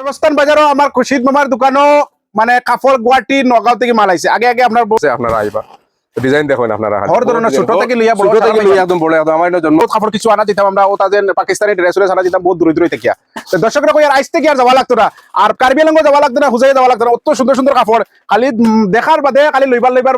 দেবস্থান বাজারও আমার খুশিদ মামার দোকানও মানে কাপড় গুয়াহাটি নগাঁও থেকে মাল আইছে আগে আগে আপনার আপনারা আইবা ডিজাইন দেখেন আপনারা হর ধরনের ছোট থেকে লইয়া বড় ছোট থেকে লইয়া একদম বড় একদম আমার জন্য কাপড় কিছু আনা দিতাম আমরা ও তাদের পাকিস্তানি ড্রেস আনা দিতাম বহুত দূরে দূরে থেকে তো দর্শকরা কই আর আইস থেকে আর যাওয়া লাগতো না আর কার্বি আংলং যাওয়া লাগতো না হুজাই যাওয়া লাগতো না অত সুন্দর সুন্দর কাপড় খালি দেখার বাদে খালি লইবার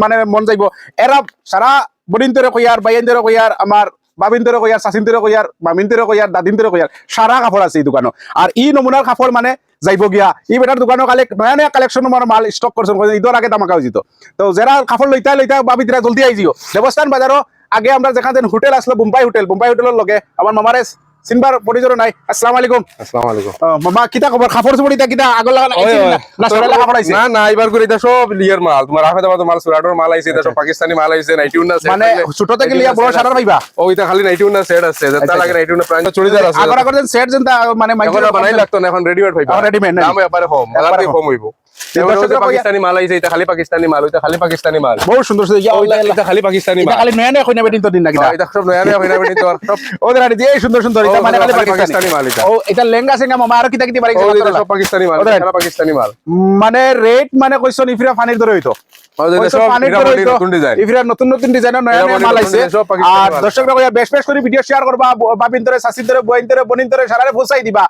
মানে মন যাইব এরা সারা বডিনতরে কইয়ার বাইনতরে কইয়ার আমার বাবিনতরে কইয়ার চাচিনতরে কইয়ার মামিনতরে কইয়ার দাদিনতরে কইয়ার সারা কাপড় আছে এই দোকানো আর ই নমুনার কাপড় মানে যাইব গিয়া ই বেটার দোকানো নয়া নয়া কালেকশন মাল স্টক করছেন ঈদের আগে তামাকা হয়েছিল তো যারা কাপড় লইতা লইতা বাবিরা জলদি আইজিও দেবস্থান বাজারও আগে আমরা যেখানে হোটেল আসলো বোম্বাই হোটেলের লগে আমার মামারে সিনবার পরিচয় নাই আসসালামু আলাইকুম মামা কিতা খবর কাপড় চুপড়িতা কিতা আগর লাগা না সরালা কাপড় আইছে না এবার করে এটা সব লিয়ার মাল তোমার আহমেদাবাদ মাল সুরাটর মাল আইছে এটা সব পাকিস্তানি মাল আইছে 91 না মানে ছোট থেকে লিয়া বড় সারার পাইবা ও এটা খালি 91 না সেট আছে যেটা লাগে 91 না প্রাইস চড়িদার আছে আগর যেন সেট যেন মানে এখন বানাই লাগতো না এখন রেডিমেড পাইবা রেডিমেড দাম এবারে কম মালাতে কম হইব পাকিস্তানি মাল আইছে এটা খালি পাকিস্তানি মাল ওইটা খালি পাকিস্তানি মাল বহুত সুন্দর এটা খালি পাকিস্তানি মাল এটা খালি নয়া নয়া কইনা বেটিন তো দিন না কিনা এটা সব নয়া নয়া কইনা বেটিন তো সব ওদের আরে দিয়ে সুন্দর সুন্দর এটা মানে খালি পাকিস্তানি মাল এটা ও এটা লেহেঙ্গা সেঙ্গা মামা আর কিতা কিতা বাড়ি এটা সব পাকিস্তানি মাল এটা পাকিস্তানি মাল মানে রেট মানে কইছো ইফরা ফানির ধরে হইতো নতুন নতুন ডিজাইনের নয়া নয়া মাল আইছে আর দর্শকরা কইয়া বেশ বেশ করে ভিডিও শেয়ার করবা বাবিন ধরে সাসিন ধরে বইন ধরে বনিন ধরে সারারে পৌঁছাই দিবা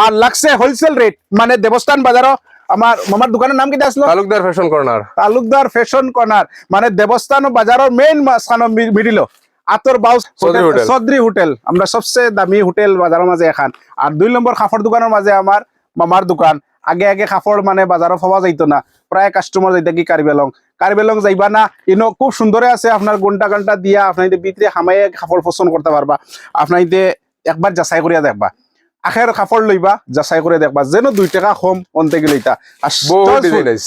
আর লাগছে হোলসেল রেট মানে দেবস্থান বাজারও আমার মামার দোকানের নাম কি আসলো তালুকদার ফ্যাশন কর্নার মানে দেবস্থান বাজারের মেইন স্থান মিডিল আতর বাউস চৌধুরী হোটেল আমরা সবচেয়ে দামি হোটেল বাজারের মাঝে এখন আর 2 নম্বর কাপড় দোকানের মাঝে আমার মামার দোকান আগে আগে কাপড় মানে বাজারও পাওয়া যাইতো না প্রায় কাস্টমার যাইতে কি কার্বিআংলং যাইবা না ইনো খুব সুন্দরে আছে আপনার ঘন্টা দিয়া আপনাদের ভিতরে হামাইয়ে কাপড় পছন্দ করতে পারবা আপনাদের একবার যাচাই করিয়া দেখবা আখের কাপড় লইবা যাচাই করে দেখবা যেন 2 টাকা কম অন্তে গেলে এটা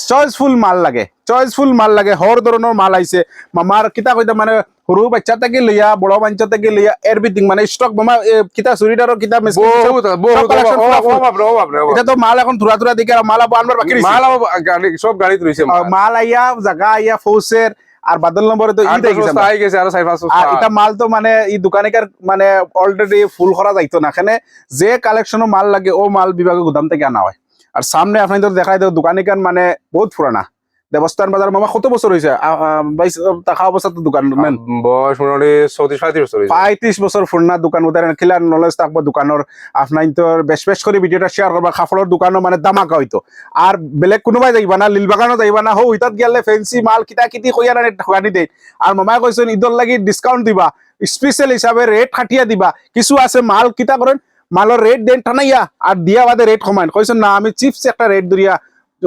চয়েসফুল মাল লাগে হর ধরনের মাল আইছে মামার কিতা কইতা মানে সরু বাচ্চা থেকে লইয়া বড় বাচ্চা থেকে লইয়া এভরিথিং মানে স্টক মামা কিতা চুরিদারর কিতা এটা তো মাল এখন থুরা থুরা দিকে মাল আনবার বাকি সব গাড়ি রইছে মাল আইয়া জায়গা আইয়া ফৌসের আর বাদল নম্বরে তো এটা মাল তো মানে এই দোকানিকার মানে অলরেডি ফুল করা যাইতো না এখানে যে কালেকশনও মাল লাগে ও মাল বিভাগে গুদাম থেকে আনা হয় আর সামনে আপনাদের দেখাই দেব দোকানিকার মানে বহুত পুরানা দেবস্থান বাজার মামা কত বছর হয়েছে 22 টাকা অবস্থা তো দোকান বয়স মোটামুটি 34-35 বছর পুরনা দোকান ওদের খিলার নলেজ থাকবো দোকানের আপনার তো বেশ বেশ করে ভিডিওটা শেয়ার করবা কাপড়ের দোকানও মানে দামাকা হইতো আর বেলেগ কোনোবাই যাইবা না লিলবাগানও যাইবা না হো ইতাত গেলে ফেন্সি মাল কিতা কিতি কইয়া না ঠকানি দেয় আর মামাই কইছেন ঈদর লাগি ডিসকাউন্ট দিবা স্পেশাল হিসাবে রেট খাটিয়া দিবা কিছু আছে মাল কিতা করেন মালের রেট দেন টানাইয়া আর দিয়া বাদে রেট কমাইন কইছেন না আমি চিপস একটা রেট ধরিয়া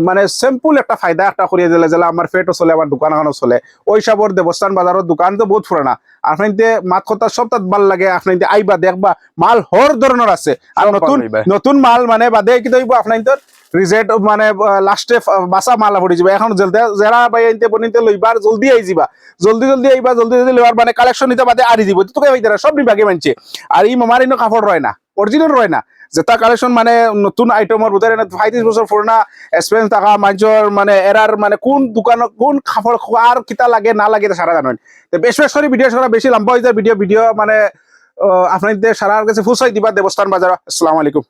মানে সিম্পল একটা ফায়দা একটা করিয়ে দিলে যে আমার পেটও চলে আমার দোকান এখনো চলে ওই সবর দেবস্থান বাজারের দোকান তো বহুত পুরানা আপনাদের মাত কথা সব তাত ভাল লাগে আপনাদের আইবা দেখবা মাল হর ধরনের আছে আর নতুন মাল মানে বাদে কি হইব আপনাদের রিজেট মানে লাস্টে বাসা মালা পড়ে যাবে এখন যারা বাইতে বনিতে লইবার জলদি আইবা জলদি আইবা জলদি লইবার মানে কালেকশন নিতে বাদে আরি দিব তোকে ভাইতারা সব বিভাগে মানছে আর এই মামার ইনো কাপড় রয় না অরিজিনাল রয় না যেটা কালেকশন মানে নতুন আইটেমের ভিতরে 35 বছর পুরনা এক্সপেরিয়েন্স থাকা মানুষের মানে এরার মানে কোন দোকান কোন কাপড় আর কিতা লাগে না লাগে সারা জানেন তো বেশ বেশ করে ভিডিও সারা বেশি লম্বা হয়ে যায় ভিডিও মানে আপনাদের সারার কাছে ফুসাই দিবা দেবস্থান বাজার আসসালামু আলাইকুম